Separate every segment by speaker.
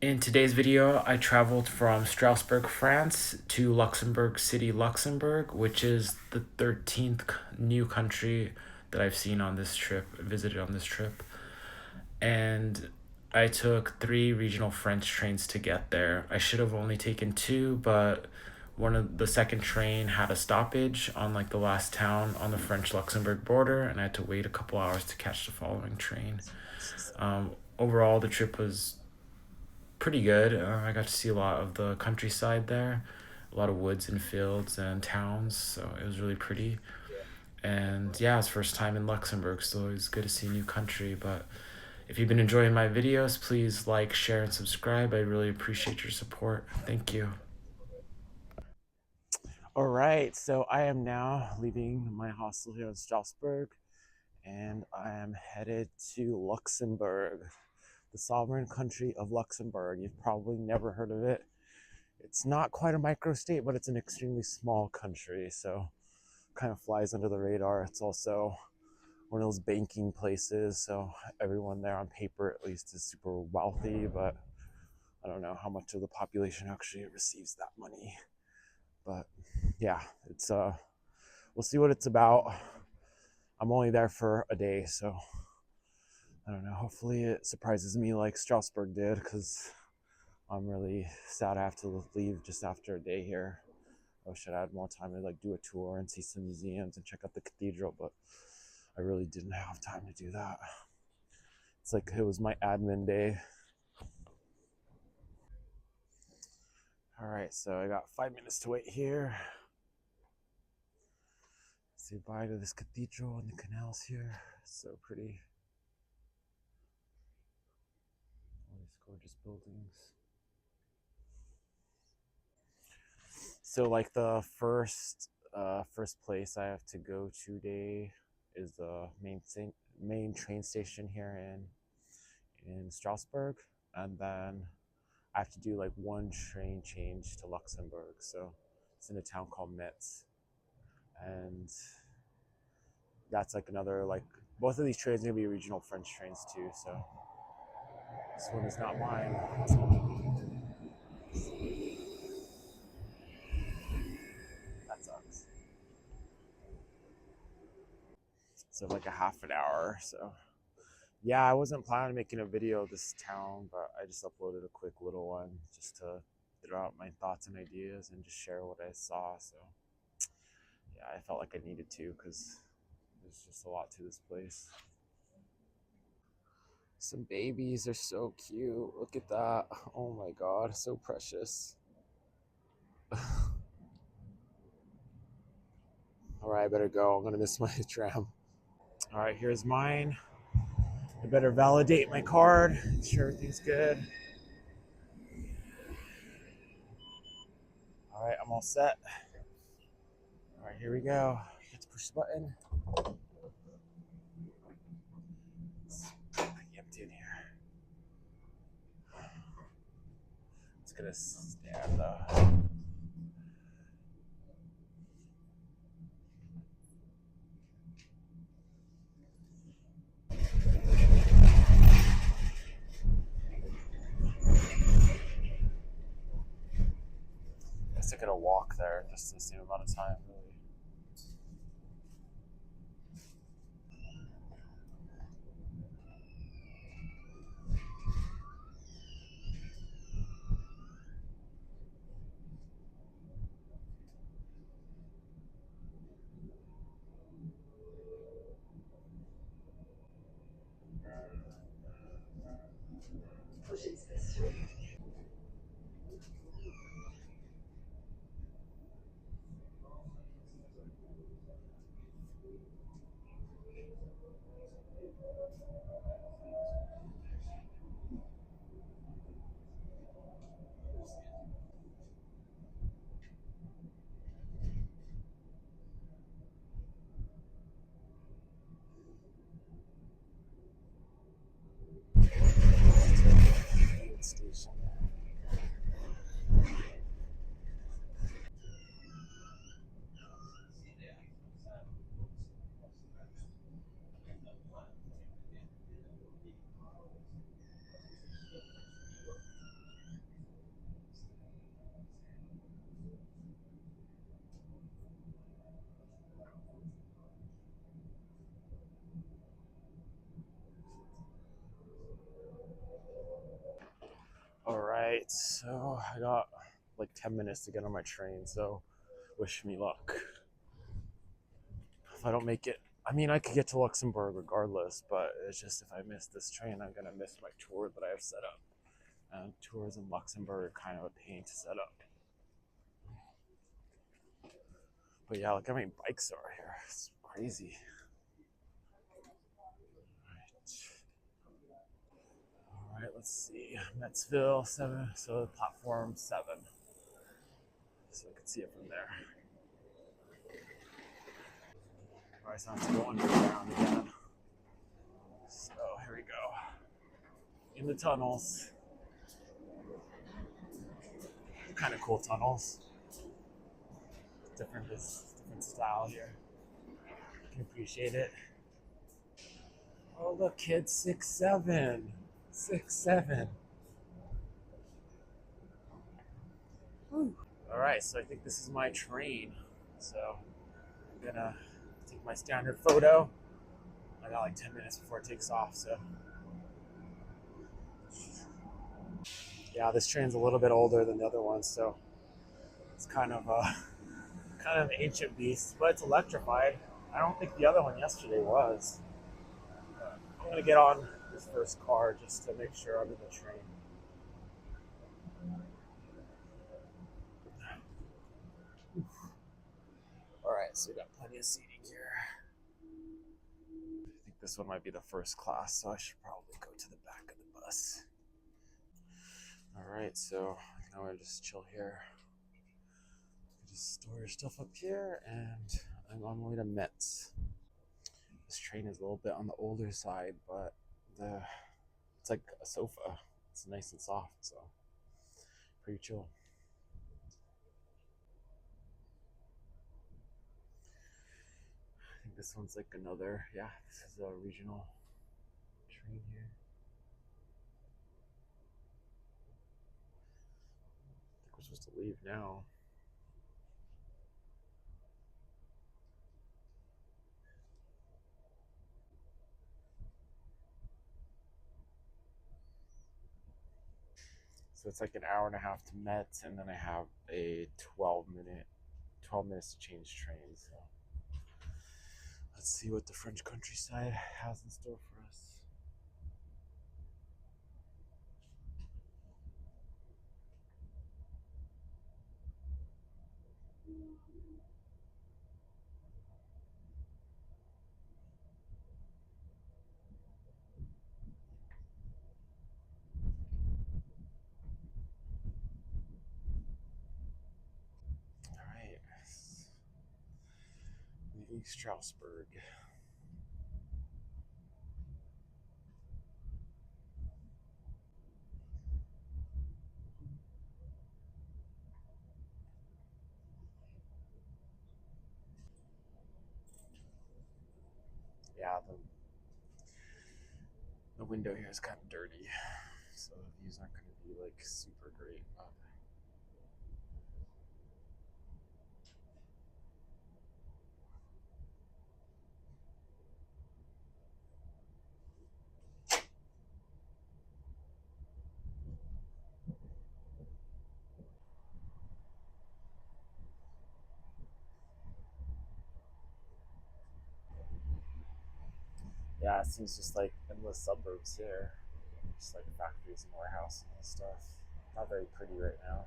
Speaker 1: In today's video, I traveled from Strasbourg, France to Luxembourg City, Luxembourg, which is the 13th new country that I've seen on this trip, visited on this trip. And I took 3 regional French trains to get there. I should have only taken 2, but the second train had a stoppage on like the last town on the French Luxembourg border, and I had to wait a couple hours to catch the following train. Overall, the trip was pretty good. I got to see a lot of the countryside there, a lot of woods and fields and towns, so it was really pretty. And yeah, it's first time in Luxembourg, so it was good to see a new country. But if you've been enjoying my videos, please like, share, and subscribe. I really appreciate your support. Thank you. All right, so I am now leaving my hostel here in Strasbourg, and I am headed to Luxembourg, the sovereign country of Luxembourg. You've probably never heard of it. It's not quite a microstate, but it's an extremely small country, so kind of flies under the radar. It's also one of those banking places, so everyone there on paper at least is super wealthy, but I don't know how much of the population actually receives that money. But yeah, it's we'll see what it's about. I'm only there for a day, so I don't know. Hopefully it surprises me like Strasbourg did, because I'm really sad I have to leave just after a day here. I wish I had more time to like do a tour and see some museums and check out the cathedral, but I really didn't have time to do that. It's like it was my admin day. All right, so I got 5 minutes to wait here. Say bye to this cathedral and the canals here. It's so pretty. All these gorgeous buildings. So like the first place I have to go today is the main train station here in Strasbourg, and then I have to do like one train change to Luxembourg. So it's in a town called Metz, and that's like another like both of these trains are gonna be regional French trains too. So this one is not mine. That sucks. So like a half an hour. So yeah, I wasn't planning on making a video of this town, but I just uploaded a quick little one just to throw out my thoughts and ideas and just share what I saw. So yeah, I felt like I needed to because there's just a lot to this place. Some babies are so cute. Look at that. Oh my god, so precious. All right, I better go. I'm gonna miss my tram. All right, here's mine. I better validate my card, make sure everything's good. All right, I'm all set. All right, here we go. Get to push the button. It's pretty empty in here. It's gonna stand though. I guess I could have walked there just the same amount of time, really. right, so I got like 10 minutes to get on my train, so wish me luck. If I don't make it, I mean, I could get to Luxembourg regardless, but it's just if I miss this train, I'm gonna miss my tour that I have set up. And tours in Luxembourg are kind of a pain to set up. But yeah, look how many bikes are here. It's crazy. All right, let's see. Metzville, 7, so platform 7. So I can see it from there. All right, so I have to go underground again. So here we go. In the tunnels. Kind of cool tunnels. Different style here. You can appreciate it. Oh look, kids, 6'7". 6'7". Woo. All right, so I think this is my train. So I'm gonna take my standard photo. I got like 10 minutes before it takes off, so. Yeah, this train's a little bit older than the other ones, so it's kind of an ancient beast, but it's electrified. I don't think the other one yesterday was. I'm gonna get on this first car just to make sure I'm in the train. All right, so we got plenty of seating here. I think this one might be the first class, so I should probably go to the back of the bus. All right, so now I just chill here. Just store your stuff up here, and I'm on my way to Metz. This train is a little bit on the older side, but it's like a sofa. It's nice and soft, so pretty chill. I think this one's like another, yeah, this is a regional train here. I think we're supposed to leave now. So it's like an hour and a half to Metz, and then I have a 12 minutes to change train. So let's see what the French countryside has in store for us. All right, leaving Strasbourg. Yeah, the window here is kind of dirty, so the views aren't going to be like super great. But yeah, it seems just like endless suburbs here, just like factories and warehouses and stuff. Not very pretty right now.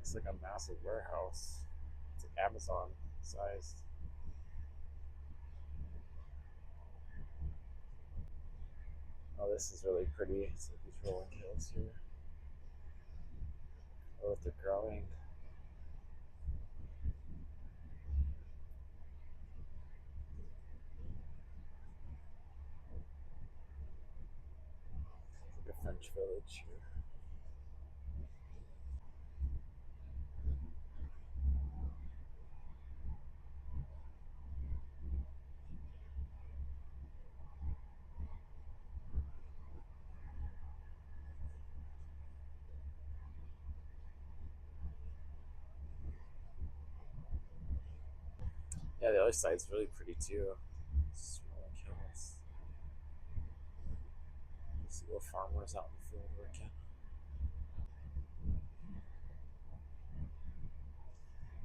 Speaker 1: It's like a massive warehouse. It's like Amazon sized. Oh, this is really pretty. It's like these rolling hills here. Oh, if they're growing. Like a French village here. Yeah, the other side's really pretty too. It's rolling hills. See little farmers out in the field working.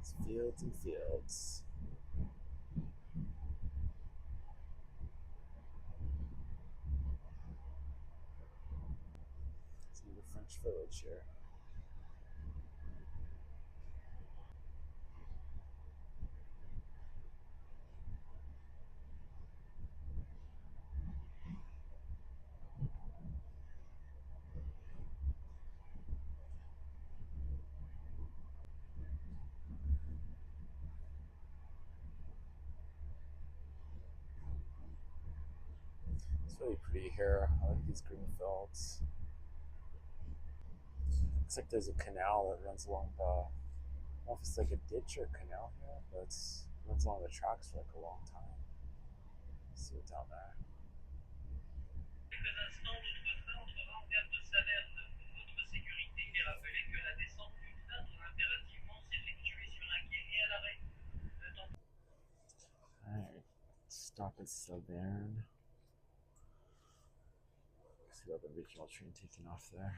Speaker 1: It's fields and fields. It's another French village here. It's really pretty here. I like these green fields. Looks like there's a canal that runs along the. I don't know if it's like a ditch or a canal here, but it runs along the tracks for like a long time. Let's see what's down there. Alright, stop at Saverne. See the other regional train taking off there.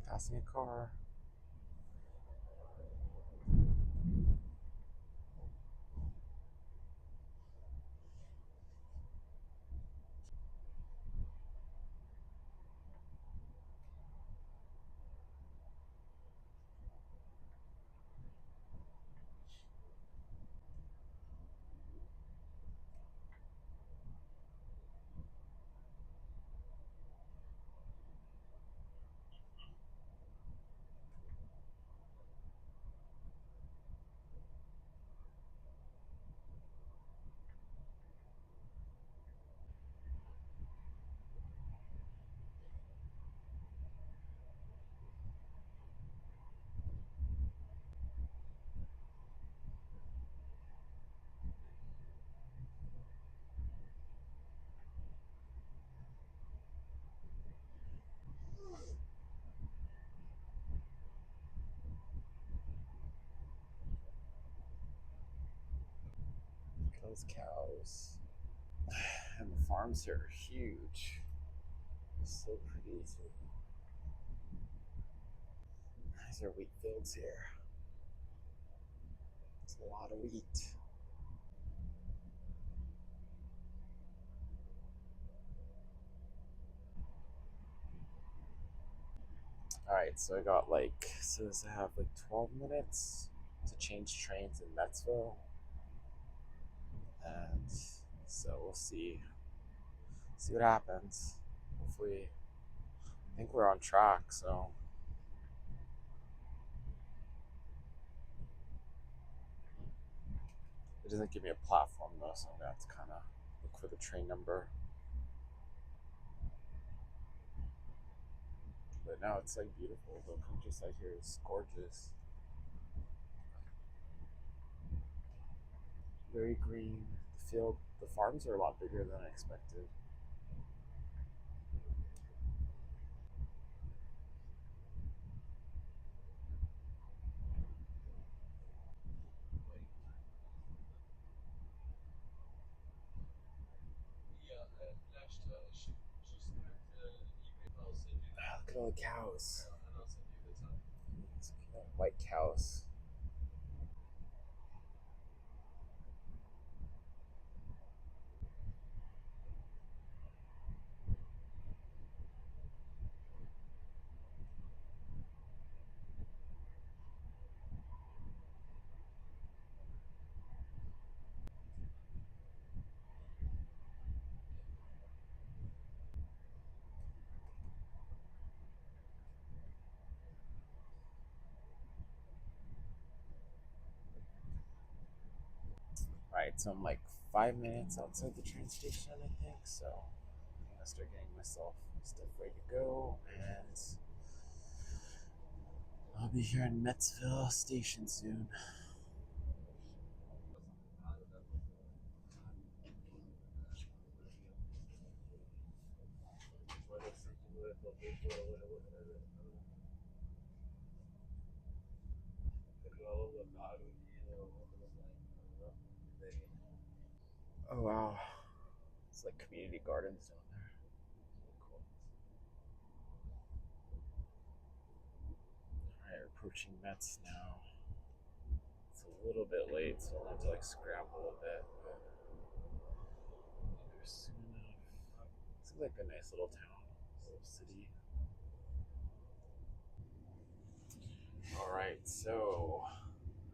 Speaker 1: Passing a car. Look at those cows. And the farms here are huge. It's so pretty too. These are wheat fields here. It's a lot of wheat. All right, Alright, so I got like, says I have like 12 minutes to change trains in Metzville. And so we'll see what happens. Hopefully, I think we're on track, so. It doesn't give me a platform though, so I'm gonna have to kind of look for the train number. But now it's like beautiful. The countryside here is gorgeous. Very green. The farms are a lot bigger than I expected. Look at all the cows. White cows. Right, so I'm like 5 minutes outside the train station, I think. So I'm gonna start getting myself stuff ready to go, and I'll be here in Metzville station soon. Oh wow, it's like community gardens down there. Cool. All right, approaching Metz now. It's a little bit late, so I'll have to like scramble a bit. But we're soon enough. This is like a nice little town, little city. All right, so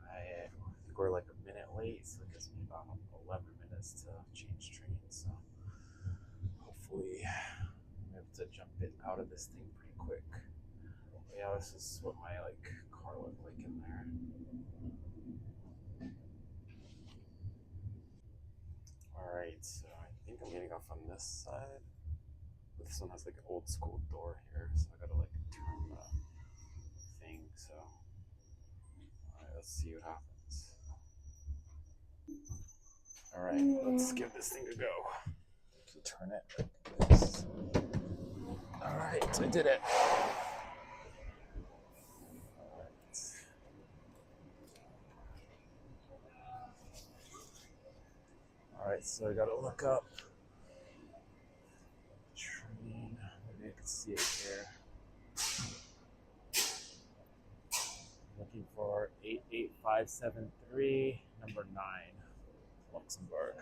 Speaker 1: I think we're like a minute late, so it gives me about 11 minutes to change trains. So hopefully I'm able to jump it out of this thing pretty quick. Yeah, this is what my like car looked like in there. All right, so I think I'm getting off on this side. This one has like an old school door here, so I gotta like turn the thing. So, all right, let's see what happens. All right, let's give this thing a go. So turn it like this. All right, I did it. All right, so I gotta look up train. Maybe I can see it here. Looking for 88573, number 9, Luxembourg.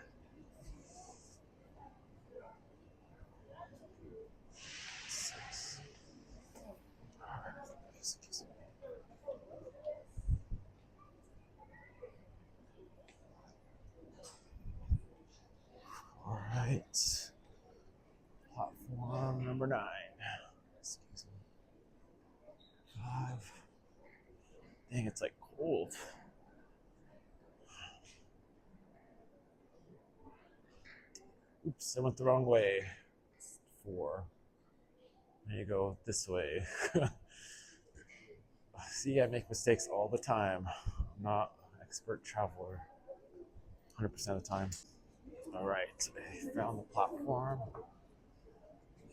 Speaker 1: Six. Excuse me. All right. Platform number 9. Excuse me. 5. Dang, it's like cold. Oops, I went the wrong way. 4. There you go, this way. See, I make mistakes all the time. I'm not an expert traveler 100% of the time. All right, I found the platform.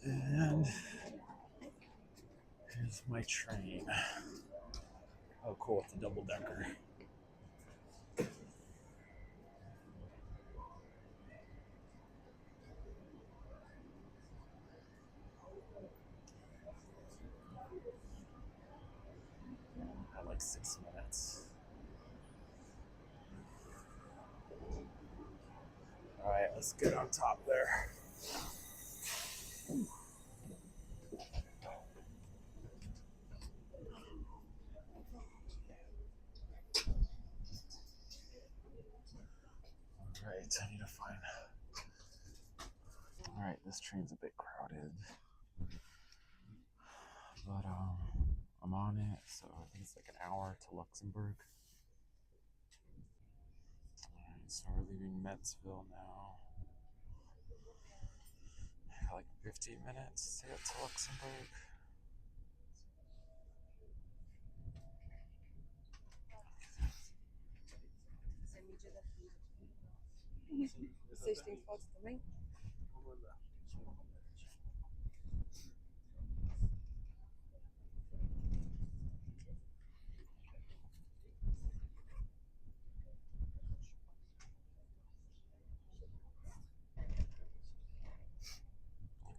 Speaker 1: And here's my train. Oh, cool, it's a double decker. I have like 6 minutes. All right, let's get on top there. Alright, I need to find. Alright, this train's a bit crowded. But I'm on it, so I think it's like an hour to Luxembourg. Alright, so we're leaving Metzville now. Like 15 minutes to get to Luxembourg.
Speaker 2: Vocês têm foto também?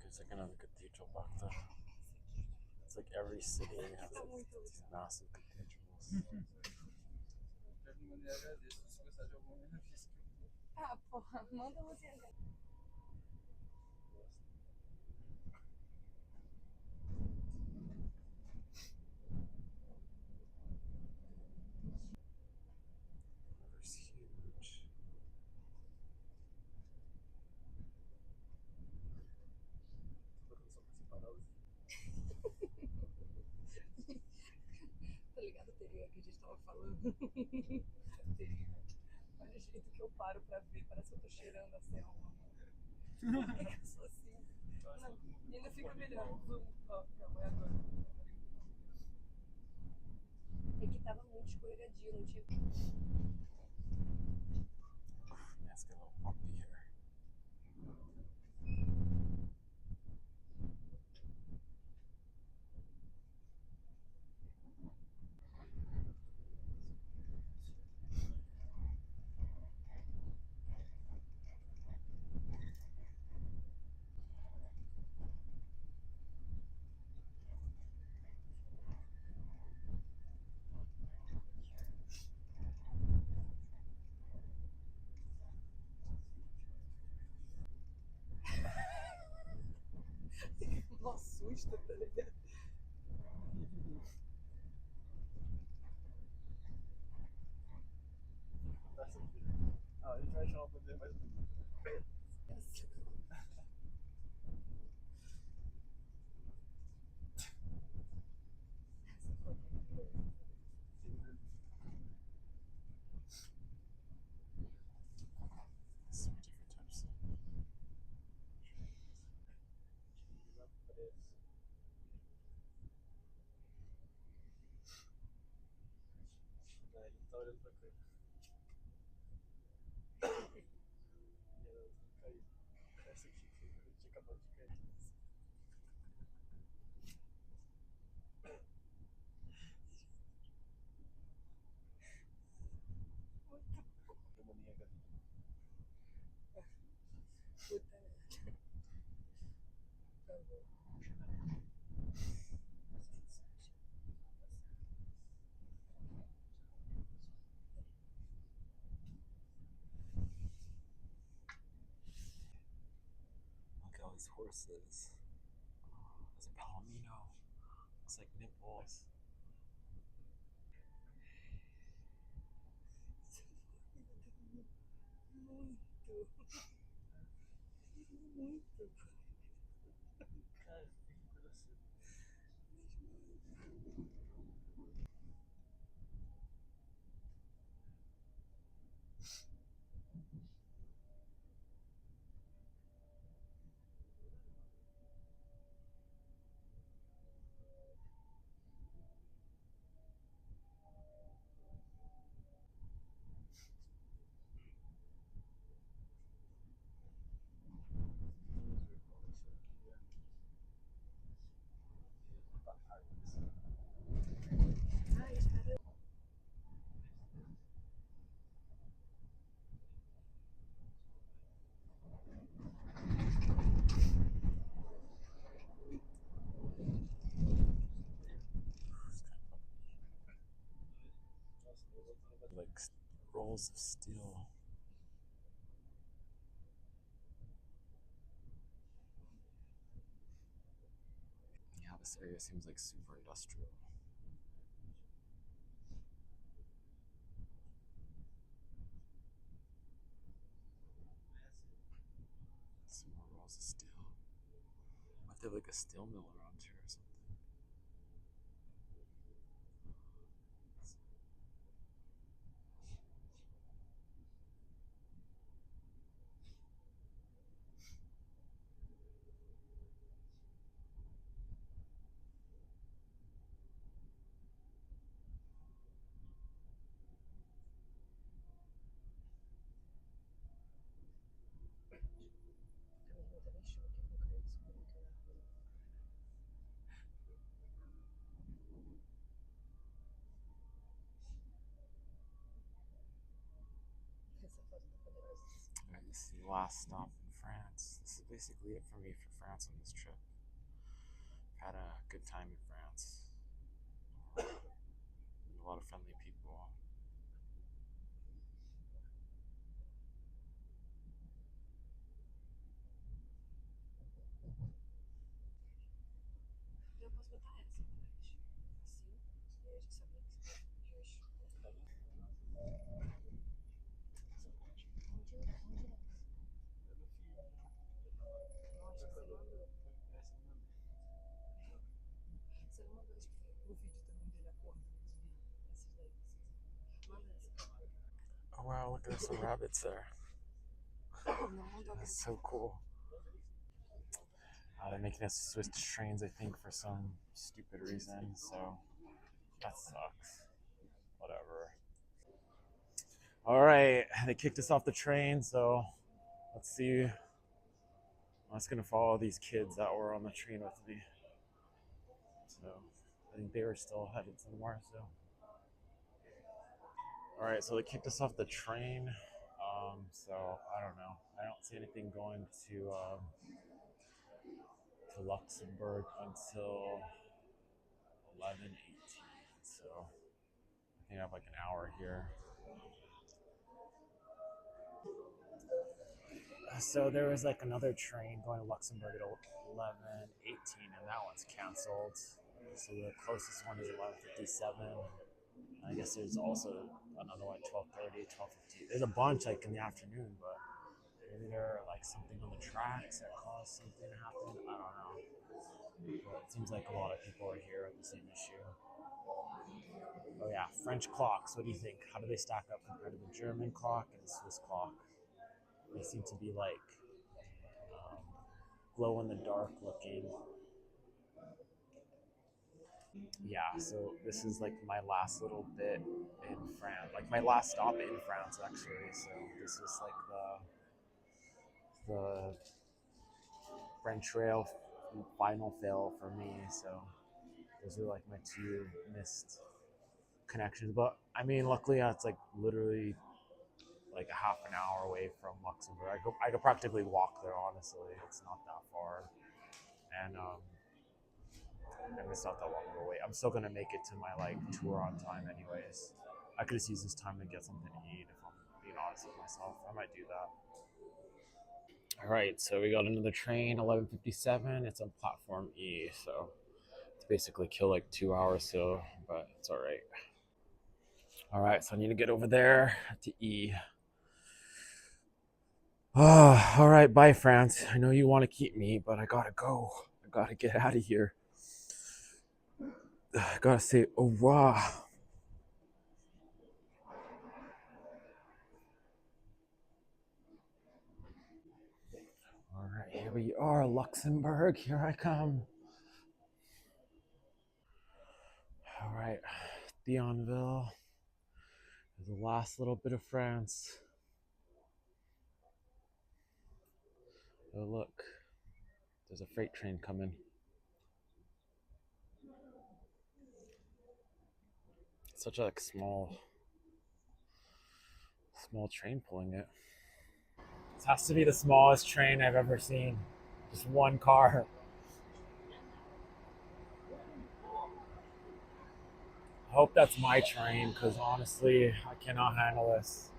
Speaker 1: There's like another cathedral back there. It's like every city has like these massive cathedrals.
Speaker 2: Ah, porra, manda você.
Speaker 1: It's huge.
Speaker 2: Tá ligado, teria que a gente tava falando? Teria. Olha o jeito que eu paro pra ver, parece que eu tô cheirando a selva. Por que eu sou assim? Não, e ainda fica melhor. Ó, calma, é agora. É que tava muito escorregadio, não tinha.
Speaker 1: Let's get a little bumpy here.
Speaker 2: Mó susto, tá ligado?
Speaker 3: Ah, a gente vai chamar pra dizer mais um.
Speaker 1: So many different types.
Speaker 3: Ele tá olhando pra cá. E ela caiu. Essa aqui que a gente acabou de cair. Demoníaca ali.
Speaker 2: Puta merda. Tá bom.
Speaker 1: Look at all these horses. There's a palomino. Looks like nipples.
Speaker 2: Muito.
Speaker 3: Cara, que coisa assim. Vamos ver qual vai ser aqui. Tá, árvores.
Speaker 2: Ah, espera.
Speaker 3: Nossa, eu vou botar
Speaker 1: Like rolls of steel. Yeah, this area seems like super industrial. a steel mill around here or something.
Speaker 2: A minha irmã também achou que não caiu isso muito na rua. Essa foto tá poderosa.
Speaker 1: Alright, this is the last stop in France. This is basically it for me for France on this trip. Had a good time in France. A lot of friendly people.
Speaker 2: Eu posso botar essa atrás. Assim. E aí a gente sabe que você tá de onde é? Nossa, você mandou. Você não mandou tipo, o vídeo também dele acordando os bichos. Esses daí que você manda essa.
Speaker 1: Oh wow, look, there's some rabbits there.
Speaker 2: Não mandou
Speaker 1: That's
Speaker 2: aquele
Speaker 1: so cool. They're making us switch trains, I think, for some stupid reason, so that sucks. Whatever. Alright, they kicked us off the train, so let's see. I'm just gonna follow these kids that were on the train with me. So I think they were still headed somewhere, so. Alright, so they kicked us off the train. So I don't know. I don't see anything going to Luxembourg until 11:18. So I think I have like an hour here. So there was like another train going to Luxembourg at 11:18, and that one's canceled. So the closest one is 11:57. I guess there's also another one at 12:30, 12:15. There's a bunch like in the afternoon, but maybe there are like something on the tracks that caused something to happen. I don't know. But it seems like a lot of people are here with the same issue. Oh yeah, French clocks. What do you think? How do they stack up compared to the German clock and the Swiss clock? They seem to be like glow in the dark looking. Yeah, so this is like my last little bit in France, like my last stop in France actually. So this is like the French rail final fail for me. So those are like my two missed connections. But I mean, luckily it's like literally like a half an hour away from Luxembourg. I could practically walk there. Honestly, it's not that far, and it's not that long of a wait. I'm still gonna make it to my like tour on time, anyways. I could just use this time to get something to eat if I'm being honest with myself. I might do that. All right, so we got another train, 11:57. It's on platform E, so it's basically kill like 2 hours so, but it's all right. All right, so I need to get over there to E. Oh, all right, bye, France. I know you want to keep me, but I gotta go. I gotta get out of here. I gotta say au revoir. All right, here we are, Luxembourg. Here I come. All right, Thionville. The last little bit of France. Oh, look. There's a freight train coming. Such a like, small train pulling it. This has to be the smallest train I've ever seen. Just one car. I hope that's my train because honestly, I cannot handle this.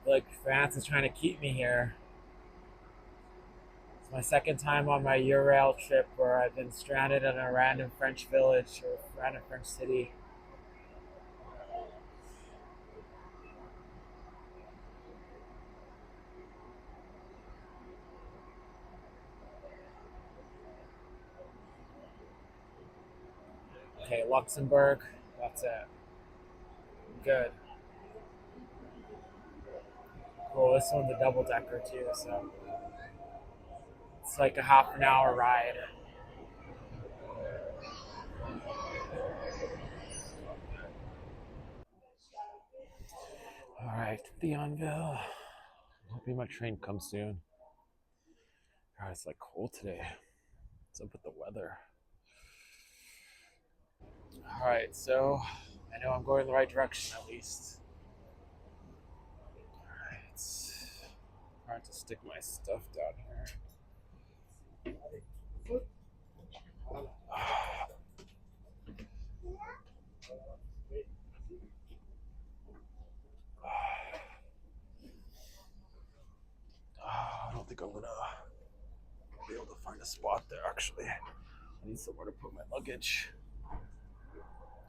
Speaker 1: Like France is trying to keep me here. It's my second time on my Eurail trip where I've been stranded in a random French village or random French city. Okay, Luxembourg. That's it. Good. Cool. This one's a double decker too, so it's like a half an hour ride. All right, Thionville. Hoping my train comes soon. God, it's like cold today. What's up with the weather? All right, so I know I'm going the right direction at least. All right, hard to stick my stuff down here. I don't think I'm gonna be able to find a spot there. Actually, I need somewhere to put my luggage.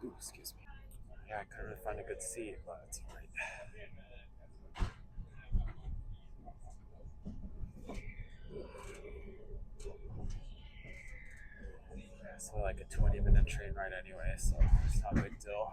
Speaker 1: Ooh, excuse me. Yeah, I couldn't really find a good seat, but it's all right. It's only like a 20-minute train ride anyway, so it's not a big deal.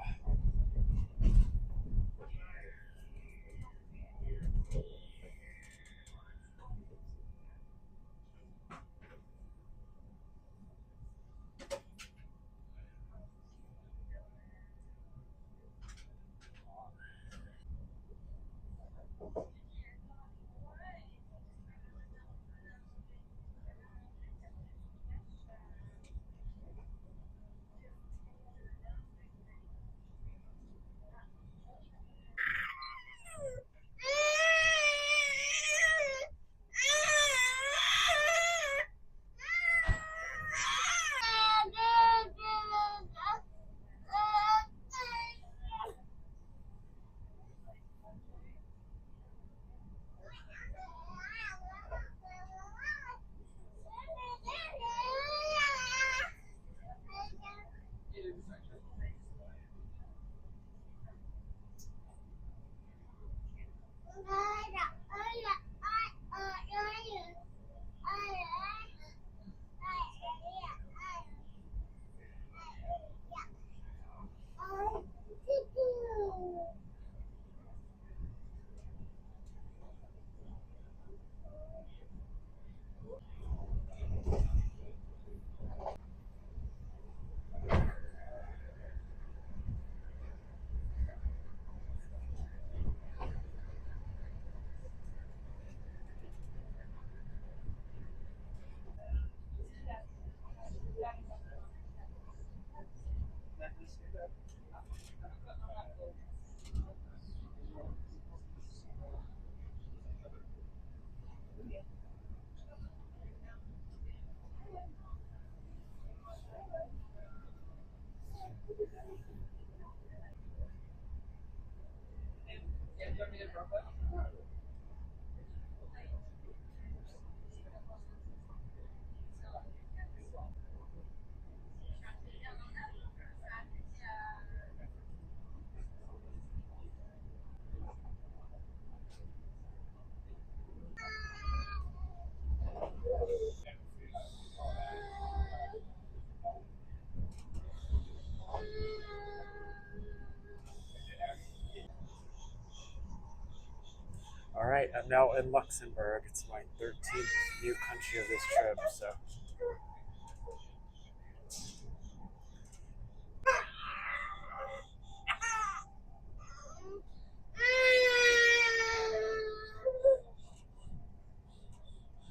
Speaker 1: All right, I'm now in Luxembourg. It's my 13th new country of this trip, so.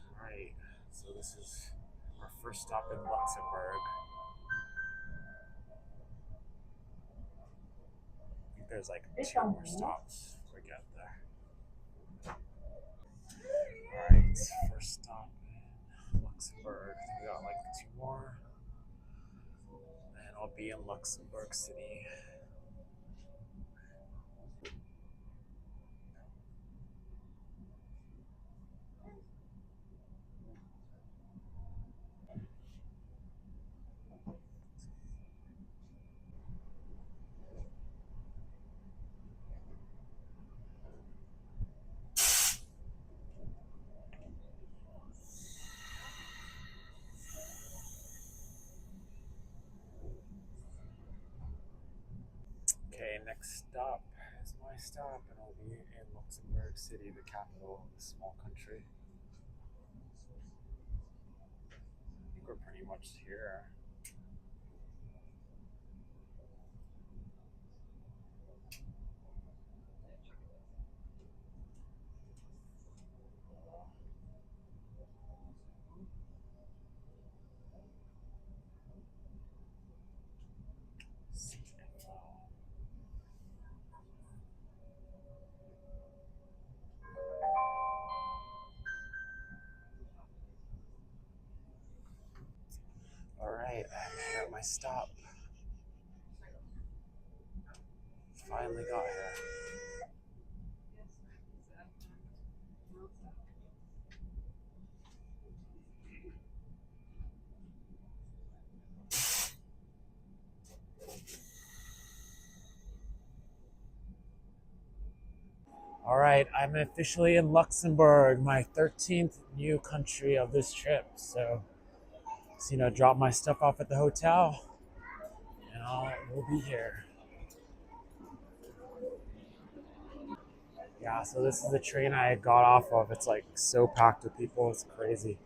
Speaker 1: All right, so this is our first stop in Luxembourg. I think there's like 2 more stops before we get there. All right, first stop in Luxembourg. I think we got like 2 more, and I'll be in Luxembourg City. Okay, next stop is my stop, and I'll be in Luxembourg City, the capital of this small country. I think we're pretty much here. All right, I'm at my stop. Finally got here. All right, I'm officially in Luxembourg, my 13th new country of this trip. So, drop my stuff off at the hotel, and we'll be here. Yeah, so this is the train I got off of. It's like so packed with people, it's crazy.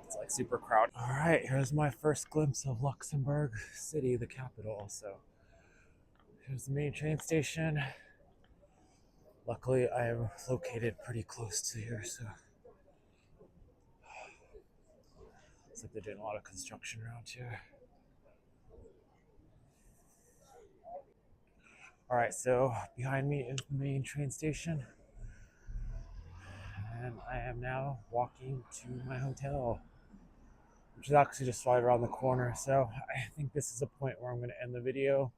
Speaker 1: It's like super crowded. All right, here's my first glimpse of Luxembourg City, the capital. So, here's the main train station. Luckily, I am located pretty close to here, so it's like they're doing a lot of construction around here. All right, so behind me is the main train station, and I am now walking to my hotel, which is actually just right around the corner. So I think this is a point where I'm going to end the video.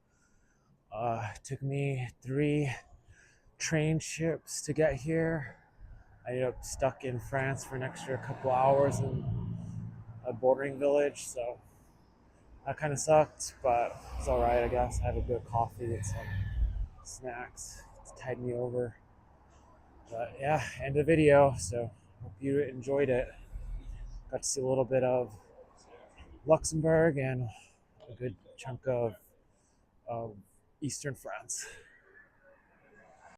Speaker 1: It took me 3 train trips to get here. I ended up stuck in France for an extra couple hours in a bordering village, so that kind of sucked, but it's all right, I guess. I had a bit of coffee and some snacks to tide me over. But yeah, end of the video. So hope you enjoyed it. Got to see a little bit of Luxembourg and a good chunk of Eastern France.